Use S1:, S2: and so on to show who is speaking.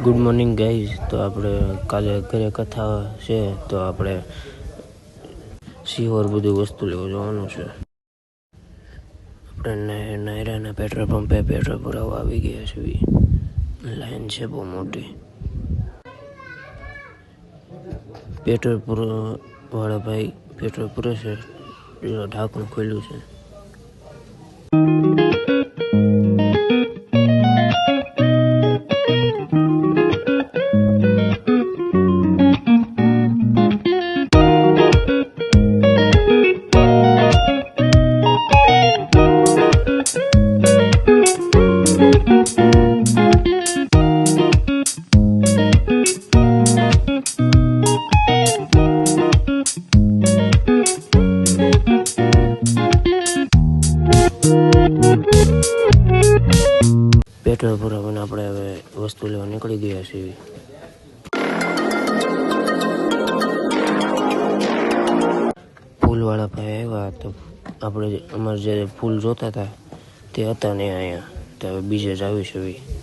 S1: Good morning guys. તો આપણે કાલે ઘરે કથા છે, તો આપણે સિહોર બધું વસ્તુ લેવા જવાનું છે. આપણે નાયરાના પેટ્રોલ પંપે પેટ્રોલ પુરાવા આવી ગયા છે. લાઈન છે બહુ મોટી. પેટ્રોલ વાળા ભાઈ પેટ્રોલ પૂરે છે, ઢાંકણું ખોલ્યું છે. પેટ્રોલ પુરાવાને આપણે હવે વસ્તુ લેવા નીકળી ગયા છીએ. ફૂલવાળા ભાઈ આવ્યા તો આપણે અમારે જે ફૂલ જોતા હતા તે હતા ને અહીંયા, તો હવે બીજે જ આવીશું.